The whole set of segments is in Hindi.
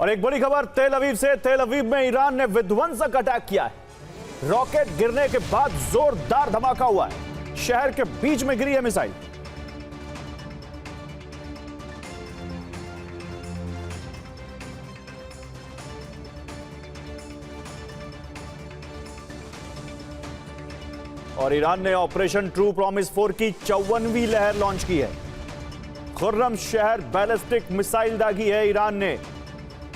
और एक बड़ी खबर तेल अवीव से। तेल अवीव में ईरान ने विध्वंसक अटैक किया है। रॉकेट गिरने के बाद जोरदार धमाका हुआ है। शहर के बीच में गिरी है मिसाइल। और ईरान ने ऑपरेशन ट्रू प्रॉमिस 4 की 54वीं लहर लॉन्च की है। खुर्रम शहर बैलिस्टिक मिसाइल दागी है ईरान ने।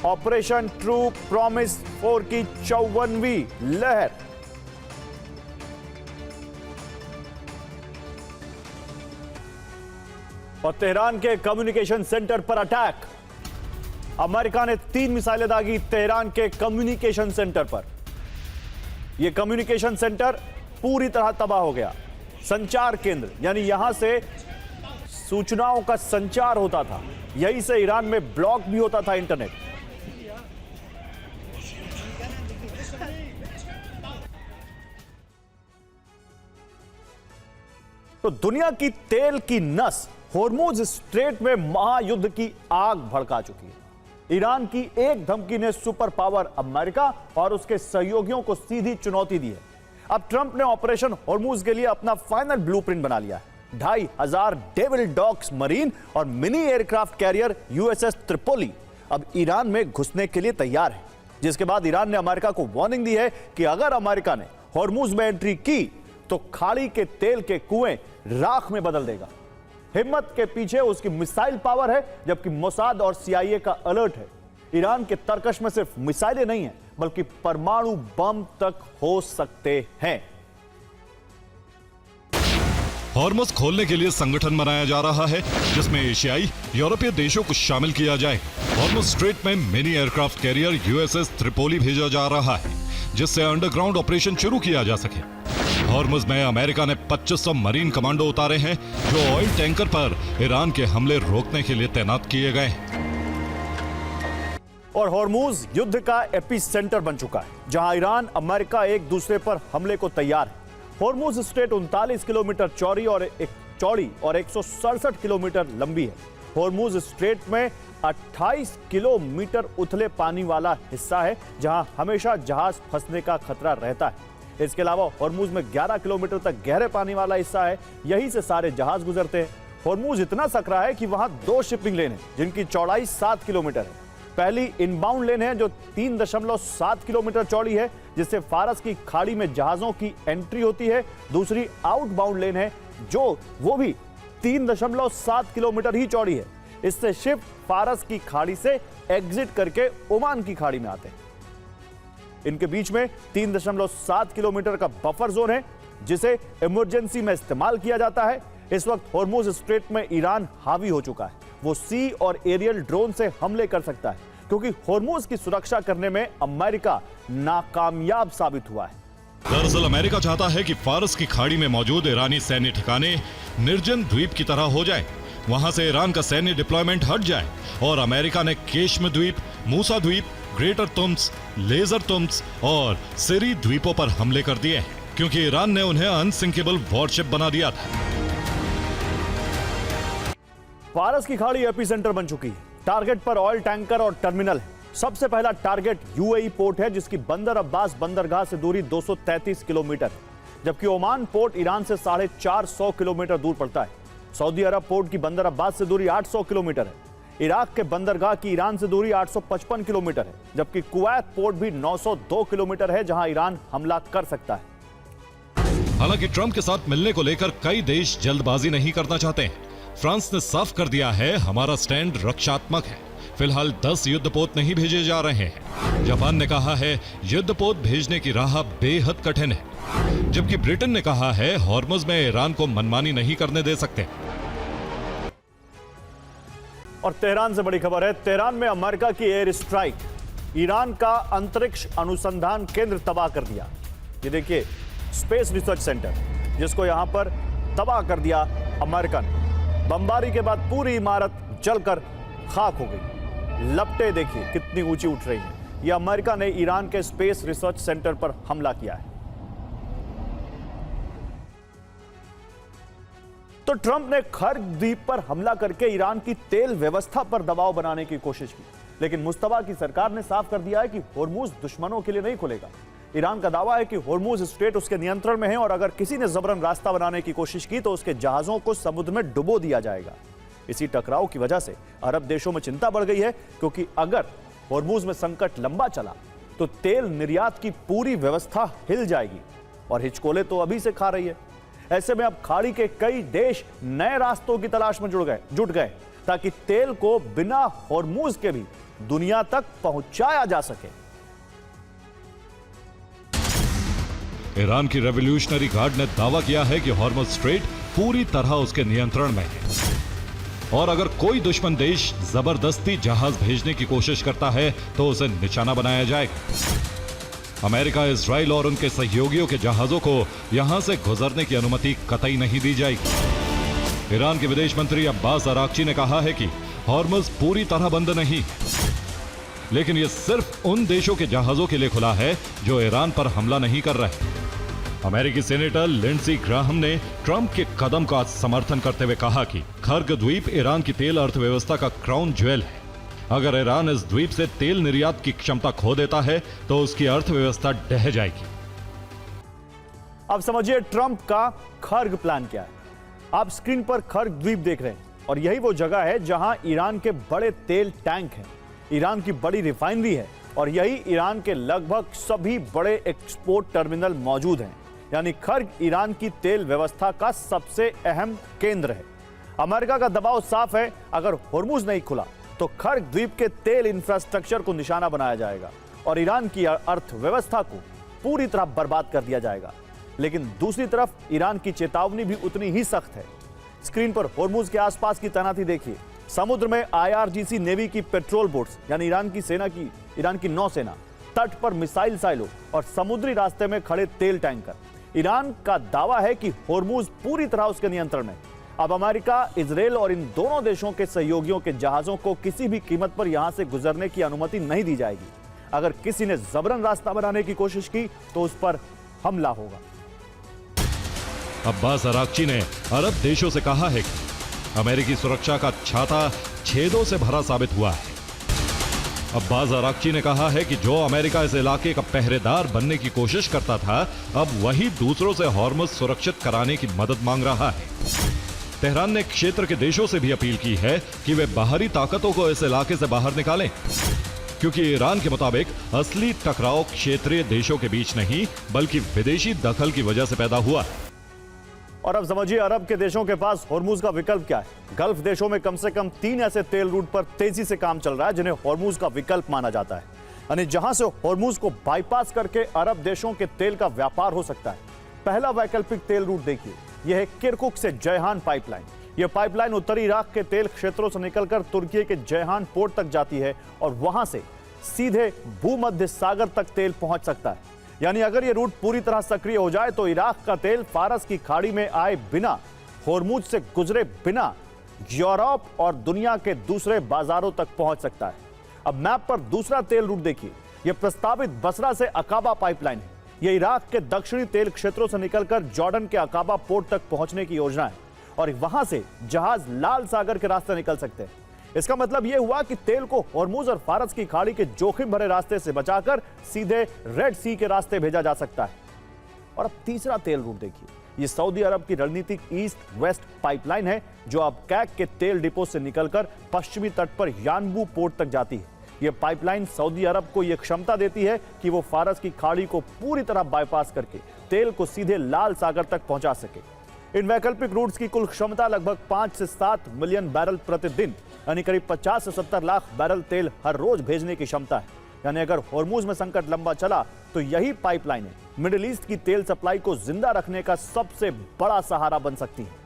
ऑपरेशन ट्रू प्रॉमिस 4 की 54वीं लहर। और तेहरान के कम्युनिकेशन सेंटर पर अटैक। अमेरिका ने 3 मिसाइलें दागी तेहरान के कम्युनिकेशन सेंटर पर। यह कम्युनिकेशन सेंटर पूरी तरह तबाह हो गया। संचार केंद्र यानी यहां से सूचनाओं का संचार होता था। यहीं से ईरान में ब्लॉक भी होता था इंटरनेट। तो दुनिया की तेल की नस होर्मुज स्ट्रेट में महायुद्ध की आग भड़का चुकी है। ईरान की एक धमकी ने सुपर पावर अमेरिका और उसके सहयोगियों को सीधी चुनौती दी है। अब ट्रंप ने ऑपरेशन होर्मुज के लिए अपना फाइनल ब्लूप्रिंट बना लिया है। 2500 डेविल डॉग्स मरीन और mini aircraft carrier USS Tripoli अब ईरान में घुसने के लिए तैयार है। जिसके बाद ईरान ने अमेरिका को वार्निंग दी है कि अगर अमेरिका ने होर्मुज में एंट्री की तो खाड़ी के तेल के कुएं राख में बदल देगा। हिम्मत के पीछे उसकी मिसाइल पावर है, जबकि मोसाद और सीआईए का अलर्ट है। ईरान के तर्कश में सिर्फ मिसाइलें नहीं है बल्कि परमाणु बम तक हो सकते हैं। हॉर्मुज खोलने के लिए संगठन बनाया जा रहा है जिसमें एशियाई यूरोपीय देशों को शामिल किया जाए। हॉर्मुज स्ट्रेट में mini aircraft carrier USS Tripoli भेजा जा रहा है जिससे अंडरग्राउंड ऑपरेशन शुरू किया जा सके। हॉर्मुज में अमेरिका ने 2500 मरीन कमांडो उतारे हैं जो ऑयल टैंकर पर ईरान के हमले रोकने के लिए तैनात किए गए हैं। और होर्मुज युद्ध का एपी सेंटर बन चुका है जहां ईरान अमेरिका एक दूसरे पर हमले को तैयार है। होर्मुज स्ट्रेट 39 किलोमीटर चौड़ी और 167 किलोमीटर लंबी है। होर्मुज स्ट्रेट में 28 किलोमीटर उथले पानी वाला हिस्सा है जहां हमेशा जहाज फंसने का खतरा रहता है। इसके अलावा होर्मुज में 11 किलोमीटर तक गहरे पानी वाला हिस्सा है। यहीं से सारे जहाज गुजरते हैं। होर्मुज इतना सकरा है कि वहां 2 शिपिंग लेन है जिनकी चौड़ाई 7 किलोमीटर है। पहली इनबाउंड लेन है जो 3.7 किलोमीटर चौड़ी है जिससे फारस की खाड़ी में जहाजों की एंट्री होती है। दूसरी आउटबाउंड लेन है जो वो भी 3.7 किलोमीटर ही चौड़ी है। इससे शिप फारस की खाड़ी से एग्जिट करके ओमान की खाड़ी में आते हैं। इनके बीच में 3.7 किलोमीटर का बफर जोन है जिसे इमरजेंसी में इस्तेमाल किया जाता है। इस वक्त होर्मुज स्ट्रेट में ईरान हावी हो चुका है। वो सी और एरियल ड्रोन से हमले कर सकता है क्योंकि होर्मुज की सुरक्षा करने में अमेरिका नाकामयाब साबित हुआ है। दरअसल अमेरिका चाहता है कि फारस की खाड़ी में मौजूद ईरानी सैन्य ठिकाने निर्जन द्वीप की तरह हो जाए। वहां से ईरान का सैन्य डिप्लॉयमेंट हट जाए और अमेरिका ने केश्म द्वीप, मूसा द्वीप, ग्रेटर तुम्स, लेजर तुम्स और सिरी द्वीपों पर हमले कर दिए क्योंकि ईरान ने उन्हें अनसिंकेबल वॉरशिप बना दिया था। फारस की खाड़ी एपी सेंटर बन चुकी है। टारगेट पर ऑयल टैंकर और टर्मिनल है। सबसे पहला टारगेट यूएई पोर्ट है जिसकी बंदर अब्बास बंदरगाह से दूरी 233 किलोमीटर है, जबकि ओमान पोर्ट ईरान से 450 किलोमीटर दूर पड़ता है। सऊदी अरब पोर्ट की बंदर अब्बास से दूरी 800 किलोमीटर है। इराक के बंदरगाह की ईरान से दूरी 855 किलोमीटर है, जबकि कुवैत पोर्ट भी 902 किलोमीटर है जहां ईरान हमला कर सकता है। हालांकि ट्रंप के साथ मिलने को लेकर कई देश जल्दबाजी नहीं करना चाहते हैं। फ्रांस ने साफ कर दिया है हमारा स्टैंड रक्षात्मक है। फिलहाल 10 युद्धपोत नहीं भेजे जा रहे हैं। जापान ने कहा है युद्धपोत भेजने की राह बेहद कठिन है, जबकि ब्रिटेन ने कहा है हॉर्मुज में ईरान को मनमानी नहीं करने दे सकते। और तेहरान से बड़ी खबर है। तेहरान में अमेरिका की एयर स्ट्राइक ईरान का अंतरिक्ष अनुसंधान केंद्र तबाह कर दिया। ये देखिए स्पेस रिसर्च सेंटर जिसको यहां पर तबाह कर दिया अमेरिका ने। बमबारी के बाद पूरी इमारत जलकर खाक हो गई। लपटें देखिए कितनी ऊंची उठ रही हैं। यह अमेरिका ने ईरान के स्पेस रिसर्च सेंटर पर हमला किया है। तो ट्रंप ने खर्ग द्वीप पर हमला करके ईरान की तेल व्यवस्था पर दबाव बनाने की कोशिश की। लेकिन मुस्तफा की सरकार ने साफ कर दिया है कि होर्मुज दुश्मनों के लिए नहीं खुलेगा। ईरान का दावा है कि होर्मुज स्ट्रेट उसके नियंत्रण में है और अगर किसी ने जबरन रास्ता बनाने की कोशिश की तो उसके जहाजों को समुद्र में डुबो दिया जाएगा। इसी टकराव की वजह से अरब देशों में चिंता बढ़ गई है, क्योंकि अगर होर्मुज में संकट लंबा चला तो तेल निर्यात की पूरी व्यवस्था हिल जाएगी और हिचकोले तो अभी से खा रही है। ऐसे में अब खाड़ी के कई देश नए रास्तों की तलाश में जुट गए ताकि तेल को बिना होर्मुज के भी दुनिया तक पहुंचाया जा सके। ईरान की रेवोल्यूशनरी गार्ड ने दावा किया है कि हॉर्मुज स्ट्रेट पूरी तरह उसके नियंत्रण में है और अगर कोई दुश्मन देश जबरदस्ती जहाज भेजने की कोशिश करता है तो उसे निशाना बनाया जाएगा। अमेरिका, इजराइल और उनके सहयोगियों के जहाजों को यहां से गुजरने की अनुमति कतई नहीं दी जाएगी। ईरान के विदेश मंत्री अब्बास अराक्ची ने कहा है कि हॉर्मुज पूरी तरह बंद नहीं, लेकिन यह सिर्फ उन देशों के जहाजों के लिए खुला है जो ईरान पर हमला नहीं कर रहे। अमेरिकी सेनेटर लिंडसी ग्राहम ने ट्रंप के कदम का समर्थन करते हुए कहा कि खर्ग द्वीप ईरान की तेल अर्थव्यवस्था का क्राउन ज्वेल है। अगर ईरान इस द्वीप से तेल निर्यात की क्षमता खो देता है तो उसकी अर्थव्यवस्था ढह जाएगी। अब समझिए ट्रंप का खर्ग प्लान क्या है। आप स्क्रीन पर खर्ग द्वीप देख रहे हैं और यही वो जगह है जहां ईरान के बड़े तेल टैंक हैं, ईरान की बड़ी रिफाइनरी है और यही ईरान के लगभग सभी बड़े एक्सपोर्ट टर्मिनल मौजूद हैं। यानी खर्ग ईरान की तेल व्यवस्था का सबसे अहम केंद्र है। अमेरिका का दबाव साफ है, अगर होर्मुज नहीं खुला तो खर्ग द्वीप के तेल इंफ्रास्ट्रक्चर को निशाना बनाया जाएगा और ईरान की अर्थव्यवस्था को पूरी तरह बर्बाद कर दिया जाएगा। लेकिन दूसरी तरफ ईरान की चेतावनी भी उतनी ही सख्त है। स्क्रीन पर होर्मुज के आसपास की तैनाती देखिए। समुद्र में IRGC नेवी की पेट्रोल बोट्स यानी ईरान की नौसेना, तट पर मिसाइल साइलो और समुद्री रास्ते में खड़े तेल टैंकर। ईरान का दावा है कि होर्मुज पूरी तरह उसके नियंत्रण में। अब अमेरिका, इजराइल और इन दोनों देशों के सहयोगियों के जहाजों को किसी भी कीमत पर यहां से गुजरने की अनुमति नहीं दी जाएगी। अगर किसी ने जबरन रास्ता बनाने की कोशिश की तो उस पर हमला होगा। अब्बास अराक्ची ने अरब देशों से कहा है कि अमेरिकी सुरक्षा का छाता छेदों से भरा साबित हुआ है। अब्बास अराक्ची ने कहा है कि जो अमेरिका इस इलाके का पहरेदार बनने की कोशिश करता था, अब वही दूसरों से हॉर्मुज सुरक्षित कराने की मदद मांग रहा है। तेहरान ने क्षेत्र के देशों से भी अपील की है कि वे बाहरी ताकतों को इस इलाके से बाहर निकालें, क्योंकि ईरान के मुताबिक असली टकराव क्षेत्रीय देशों के बीच नहीं बल्कि विदेशी दखल की वजह से पैदा हुआ है। और अब समझिए अरब के देशों के पास होर्मुज का विकल्प क्या है। गल्फ देशों में कम से कम 3 ऐसे तेल रूट पर तेजी से काम चल रहा है जिन्हें होर्मुज का विकल्प माना जाता है, यानी जहां से होर्मुज को बाईपास करके अरब देशों के तेल का व्यापार हो सकता है। पहला वैकल्पिक तेल रूट देखिए, यह है किरकुक से जयहान पाइपलाइन। यह पाइपलाइन उत्तरी इराक के तेल क्षेत्रों से निकलकर तुर्की के जयहान पोर्ट तक जाती है और वहां से सीधे भूमध्य सागर तक तेल पहुंच सकता है। यानी अगर यह रूट पूरी तरह सक्रिय हो जाए तो इराक का तेल फारस की खाड़ी में आए बिना, होर्मुज से गुजरे बिना यूरोप और दुनिया के दूसरे बाजारों तक पहुंच सकता है। अब मैप पर दूसरा तेल रूट देखिए, यह प्रस्तावित बसरा से अकाबा पाइपलाइन है। यह इराक के दक्षिणी तेल क्षेत्रों से निकलकर जॉर्डन के अकाबा पोर्ट तक पहुंचने की योजना है और वहां से जहाज लाल सागर के रास्ते निकल सकते हैं। इसका मतलब यह हुआ कि तेल को होर्मुज और फारस की खाड़ी के जोखिम भरे रास्ते से बचाकर सीधे रेड सी के रास्ते भेजा जा सकता है। और अब तीसरा तेल रूट देखिए, यह सऊदी अरब की रणनीतिक ईस्ट वेस्ट पाइपलाइन है जो अब कैक के तेल डिपो से निकलकर पश्चिमी तट पर यानबू पोर्ट तक जाती है। यह पाइपलाइन सऊदी अरब को यह क्षमता देती है कि वो फारस की खाड़ी को पूरी तरह बाईपास करके तेल को सीधे लाल सागर तक पहुंचा सके। इन वैकल्पिक रूट्स की कुल क्षमता लगभग 5 से 7 मिलियन बैरल प्रतिदिन यानी करीब 50 से 70 लाख बैरल तेल हर रोज भेजने की क्षमता है। यानी अगर होर्मुज में संकट लंबा चला तो यही पाइपलाइनें मिडिल ईस्ट की तेल सप्लाई को जिंदा रखने का सबसे बड़ा सहारा बन सकती है।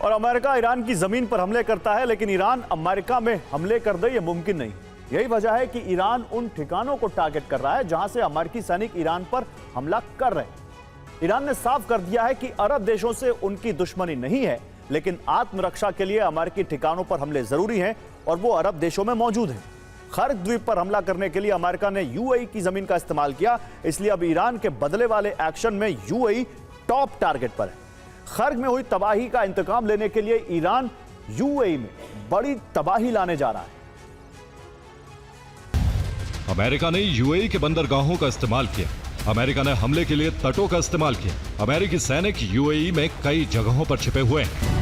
और अमेरिका ईरान की जमीन पर हमले करता है, लेकिन ईरान अमेरिका में हमले कर दे, यह मुमकिन नहीं। यही वजह है कि ईरान उन ठिकानों को टारगेट कर रहा है जहां से अमेरिकी सैनिक ईरान पर हमला कर रहे हैं। ईरान ने साफ कर दिया है कि अरब देशों से उनकी दुश्मनी नहीं है, लेकिन आत्मरक्षा के लिए अमेरिकी ठिकानों पर हमले जरूरी हैं और वो अरब देशों में मौजूद हैं। खर्ग द्वीप पर हमला करने के लिए अमेरिका ने यूएई की जमीन का इस्तेमाल किया, इसलिए अब ईरान के बदले वाले एक्शन में यूएई टॉप टारगेट पर है। खर्ग में हुई तबाही का इंतकाम लेने के लिए ईरान यूएई में बड़ी तबाही लाने जा रहा है। अमेरिका ने यूएई के बंदरगाहों का इस्तेमाल किया। अमेरिका ने हमले के लिए तटों का इस्तेमाल किया। अमेरिकी सैनिक यूएई में कई जगहों पर छिपे हुए हैं।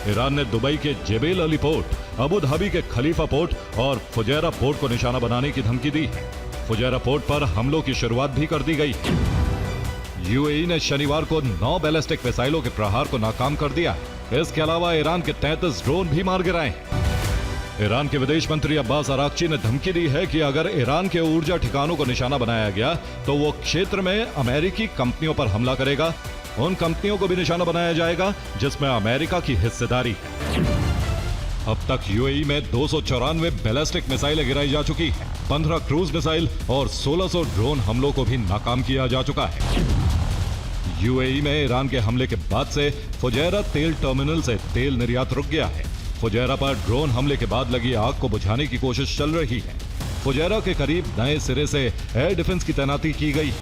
ईरान ने दुबई के जेबेल अली पोर्ट, अबू धाबी के खलीफा पोर्ट और फुजैरा पोर्ट को निशाना बनाने की धमकी दी है। फुजैरा पोर्ट पर हमलों की शुरुआत भी कर दी गई। यूएई ने शनिवार को 9 बैलिस्टिक मिसाइलों के प्रहार को नाकाम कर दिया। इसके अलावा ईरान के 33 ड्रोन भी मार गिराए हैं। ईरान के विदेश मंत्री अब्बास अराक्ची ने धमकी दी है कि अगर ईरान के ऊर्जा ठिकानों को निशाना बनाया गया तो वो क्षेत्र में अमेरिकी कंपनियों पर हमला करेगा। उन कंपनियों को भी निशाना बनाया जाएगा जिसमें अमेरिका की हिस्सेदारी है। अब तक यूएई में 294 बैलिस्टिक मिसाइलें गिराई जा चुकी हैं। 15 क्रूज मिसाइल और 1600 ड्रोन हमलों को भी नाकाम किया जा चुका है। यूएई में ईरान के हमले के बाद से फुजैरा तेल टर्मिनल से तेल निर्यात रुक गया है। फुजैरा पर ड्रोन हमले के बाद लगी आग को बुझाने की कोशिश चल रही है। फुजैरा के करीब नए सिरे से एयर डिफेंस की तैनाती की गई।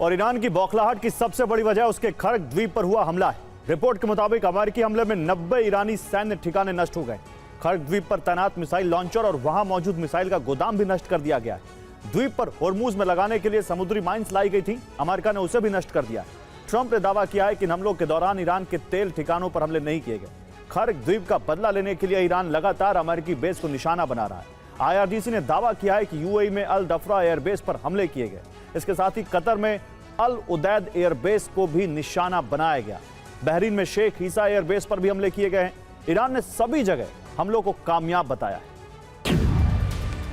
और ईरान की बौखलाहट की सबसे बड़ी वजह उसके खर्क द्वीप पर हुआ हमला है। रिपोर्ट के मुताबिक अमेरिकी हमले में 90 ईरानी सैन्य ठिकाने नष्ट हो गए। खर्क द्वीप पर तैनात मिसाइल लॉन्चर और वहां मौजूद मिसाइल का गोदाम भी नष्ट कर दिया गया है। द्वीप पर होर्मुज में लगाने के लिए समुद्री माइंस लाई गई थी। अमेरिका ने उसे भी नष्ट कर दिया। ट्रंप ने दावा किया है कि इन हमलों के दौरान ईरान के तेल ठिकानों पर हमले नहीं किए गए। खर्क द्वीप का बदला लेने के लिए ईरान लगातार अमेरिकी बेस को निशाना बना रहा है। आईआरजीसी ने दावा किया है कि यूएई में अल दफरा एयरबेस पर हमले किए गए। इसके साथ ही कतर में अल उदैद एयरबेस को भी निशाना बनाया गया। बहरीन में शेख ईसा एयरबेस पर भी हमले किए गए हैं। ईरान ने सभी जगह हमलों को कामयाब बताया है।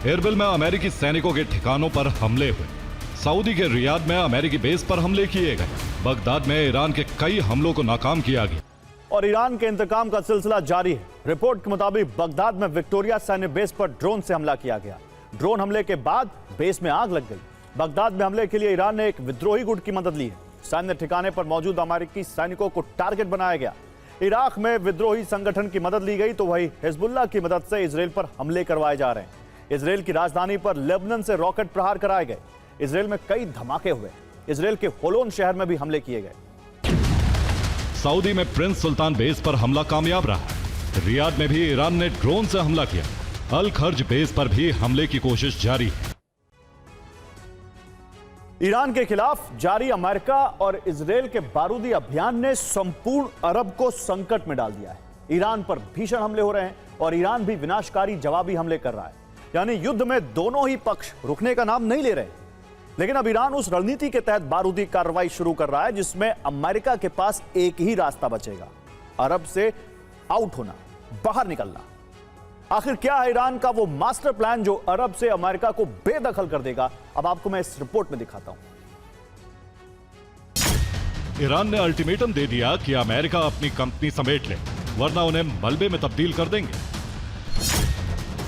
एरबिल में अमेरिकी सैनिकों के ठिकानों पर हमले हुए। सऊदी के रियाद में अमेरिकी बेस पर हमले किए गए। बगदाद में ईरान के कई हमलों को नाकाम किया गया। और ईरान के इंतकाम का सिलसिला जारी है। रिपोर्ट के मुताबिक बगदाद में विक्टोरिया सैन्य बेस पर ड्रोन से हमला किया गया। ड्रोन हमले के बाद बेस में आग लग गई। बगदाद में हमले के लिए ईरान ने एक विद्रोही गुट की मदद ली है। सैन्य ठिकाने पर मौजूद अमेरिकी सैनिकों को टारगेट बनाया गया। इराक में विद्रोही संगठन की मदद ली गई तो वही हिजबुल्लाह की मदद से इजराइल पर हमले करवाए जा रहे हैं। इजराइल की राजधानी पर लेबनान से रॉकेट प्रहार कराए गए। इजराइल में कई धमाके हुए। इजराइल के होलोन शहर में भी हमले किए गए। सऊदी में प्रिंस सुल्तान बेस पर हमला कामयाब रहा। रियाद में भी ईरान ने ड्रोन से हमला किया। अल खर्ज बेस पर भी हमले की कोशिश जारी है। ईरान के खिलाफ जारी अमेरिका और इजराइल के बारूदी अभियान ने संपूर्ण अरब को संकट में डाल दिया है। ईरान पर भीषण हमले हो रहे हैं और ईरान भी विनाशकारी जवाबी हमले कर रहा है। यानी युद्ध में दोनों ही पक्ष रुकने का नाम नहीं ले रहे। लेकिन अब ईरान उस रणनीति के तहत बारूदी कार्रवाई शुरू कर रहा है जिसमें अमेरिका के पास एक ही रास्ता बचेगा, अरब से आउट होना, बाहर निकलना। आखिर क्या है ईरान का वो मास्टर प्लान जो अरब से अमेरिका को बेदखल कर देगा? अब आपको मैं इस रिपोर्ट में दिखाता हूं। ईरान ने अल्टीमेटम दे दिया कि अमेरिका अपनी कंपनी समेट ले, वरना उन्हें मलबे में तब्दील कर देंगे।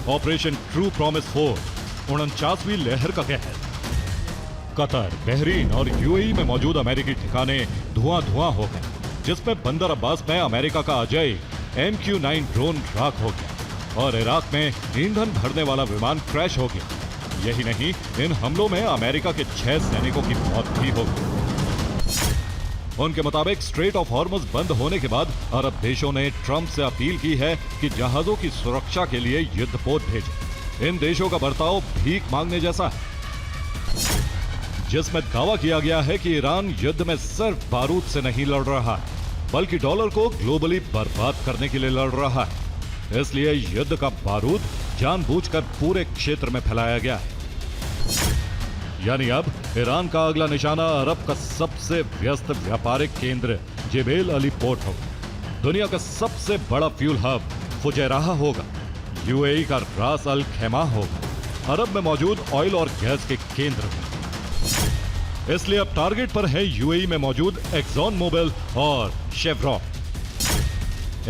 ऑपरेशन ट्रू प्रॉमिस 4 49वीं लहर का कहर। कतर, बहरीन और यूएई में मौजूद अमेरिकी ठिकाने धुआं धुआं हो गए, जिसमें बंदर अब्बास में अमेरिका का अजय MQ-9 ड्रोन राख हो गया और इराक में ईंधन भरने वाला विमान क्रैश हो गया। यही नहीं, इन हमलों में अमेरिका के 6 सैनिकों की मौत भी हो गई। उनके मुताबिक स्ट्रेट ऑफ हॉर्मुज बंद होने के बाद अरब देशों ने ट्रंप से अपील की है कि जहाजों की सुरक्षा के लिए युद्धपोत भेजें। इन देशों का बर्ताव भीख मांगने जैसा है, जिसमें दावा किया गया है कि ईरान युद्ध में सिर्फ बारूद से नहीं लड़ रहा है, बल्कि डॉलर को ग्लोबली बर्बाद करने के लिए लड़ रहा है। इसलिए युद्ध का बारूद जानबूझकर पूरे क्षेत्र में फैलाया गया है। यानी अब ईरान का अगला निशाना अरब का सबसे व्यस्त व्यापारिक केंद्र जेबेल अली पोर्ट होगा। दुनिया का सबसे बड़ा फ्यूल हब फुजैराह होगा। यूएई का रास अल खैमा होगा। अरब में मौजूद ऑयल और गैस के केंद्र होंगे। इसलिए अब टारगेट पर है यूएई में मौजूद एक्सॉन मोबिल और शेवरॉन।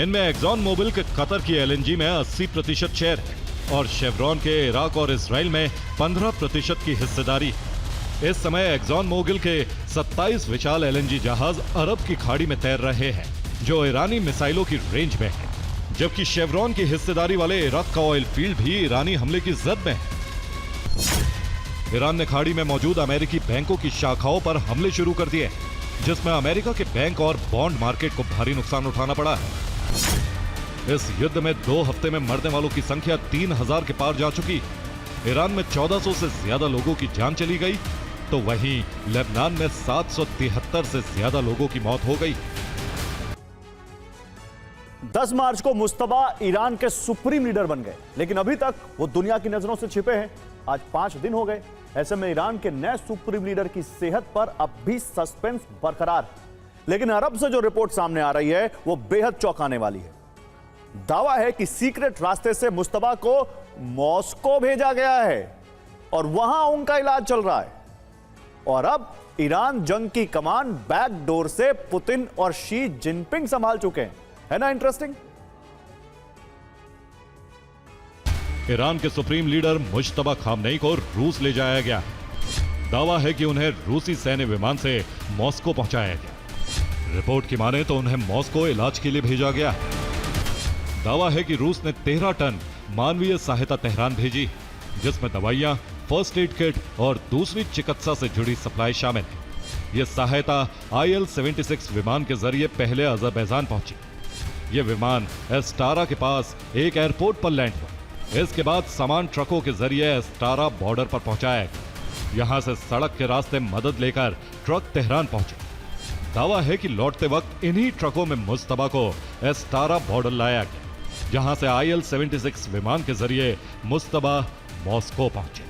इनमें एक्सॉन मोबिल के कतर की एलएनजी में 80% शेयर है और शेवरॉन के इराक और इजराइल में 15% की हिस्सेदारी है। इस समय एक्सॉन मोबिल के 27 विशाल एलएनजी जहाज अरब की खाड़ी में तैर रहे हैं, जो ईरानी मिसाइलों की रेंज में है, जबकि शेवरॉन की हिस्सेदारी वाले इराक का ऑयल फील्ड भी ईरानी हमले की जद में है। ईरान ने खाड़ी में मौजूद अमेरिकी बैंकों की शाखाओं पर हमले शुरू कर दिए, जिसमें अमेरिका के बैंक और बॉन्ड मार्केट को भारी नुकसान उठाना पड़ा है। इस युद्ध में 2 हफ्ते में मरने वालों की संख्या 3000 के पार जा चुकी। ईरान में 1400 से ज्यादा लोगों की जान चली गई, तो वहीं लेबनान में 773 से ज्यादा लोगों की मौत हो गई। 10 मार्च को मुस्तबा ईरान के सुप्रीम लीडर बन गए, लेकिन अभी तक वो दुनिया की नजरों से छिपे हैं। आज 5 दिन हो गए। ऐसे में ईरान के नए सुप्रीम लीडर की सेहत पर अब भी सस्पेंस बरकरार है। लेकिन अरब से जो रिपोर्ट सामने आ रही है वो बेहद चौंकाने वाली है। दावा है कि सीक्रेट रास्ते से मुस्तबा को मॉस्को भेजा गया है और वहां उनका इलाज चल रहा है। और अब ईरान जंग की कमान बैकडोर से पुतिन और शी जिनपिंग संभाल चुके हैं। है ना इंटरेस्टिंग? ईरान के सुप्रीम लीडर मुश्तबा खामनेई को रूस ले जाया गया। दावा है कि उन्हें रूसी सैन्य विमान से मॉस्को पहुंचाया गया। रिपोर्ट की माने तो उन्हें मॉस्को इलाज के लिए भेजा गया। दावा है कि रूस ने 13 टन मानवीय सहायता तेहरान भेजी, जिसमें दवाइयां, फर्स्ट एड किट और दूसरी चिकित्सा से जुड़ी सप्लाई शामिल है। यह सहायता IL-76 विमान के जरिए पहले अजरबैजान पहुंची। यह विमान एस्टारा के पास एक एयरपोर्ट पर लैंड हुआ। इसके बाद सामान ट्रकों के जरिए एस्टारा बॉर्डर पर पहुंचाया गया। यहां से सड़क के रास्ते मदद लेकर ट्रक तेहरान पहुंचे। दावा है कि लौटते वक्त इन्हीं ट्रकों में मुस्तबा को एस्टारा बॉर्डर लाया गया, जहां से IL-76 विमान के जरिए मुस्तबा मॉस्को पहुंचे।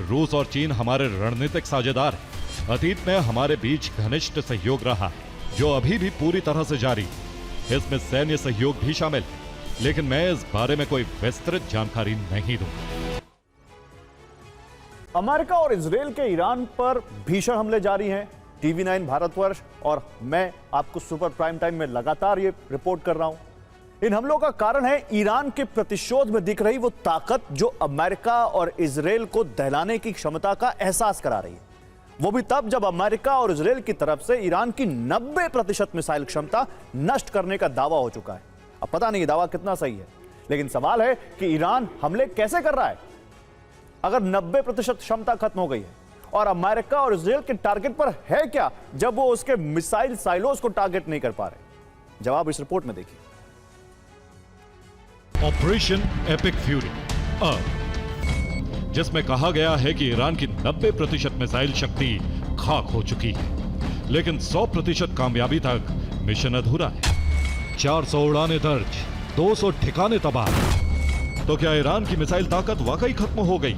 रूस और चीन हमारे रणनीतिक साझेदार हैं। अतीत में हमारे बीच घनिष्ठ सहयोग रहा है, जो अभी भी पूरी तरह से जारी है। इसमें सैन्य सहयोग भी शामिल है, लेकिन मैं इस बारे में कोई विस्तृत जानकारी नहीं दूंगा। अमेरिका और इजरायल के ईरान पर भीषण हमले जारी हैं। TV9 भारतवर्ष और मैं आपको सुपर प्राइम टाइम में लगातार ये रिपोर्ट कर रहा हूं। इन हमलों का कारण है ईरान के प्रतिशोध में दिख रही वो ताकत जो अमेरिका और इजरायल को दहलाने की क्षमता का एहसास करा रही है। वो भी तब जब अमेरिका और इजरायल की तरफ से ईरान की 90% मिसाइल क्षमता नष्ट करने का दावा हो चुका है। अब पता नहीं दावा कितना सही है, लेकिन सवाल है कि ईरान हमले कैसे कर रहा है अगर 90% क्षमता खत्म हो गई है, और अमेरिका और इजरायल के टारगेट पर है क्या जब वो उसके मिसाइल साइलोज को टारगेट नहीं कर पा रहे। जवाब इस रिपोर्ट में देखिए। ऑपरेशन एपिक फ्यूरी, जिसमें कहा गया है कि ईरान की 90% मिसाइल शक्ति खाक हो चुकी है, लेकिन 100% कामयाबी तक मिशन अधूरा है। 400 उड़ानें दर्ज, 200 ठिकाने तबाह। तो क्या ईरान की मिसाइल ताकत वाकई खत्म हो गई?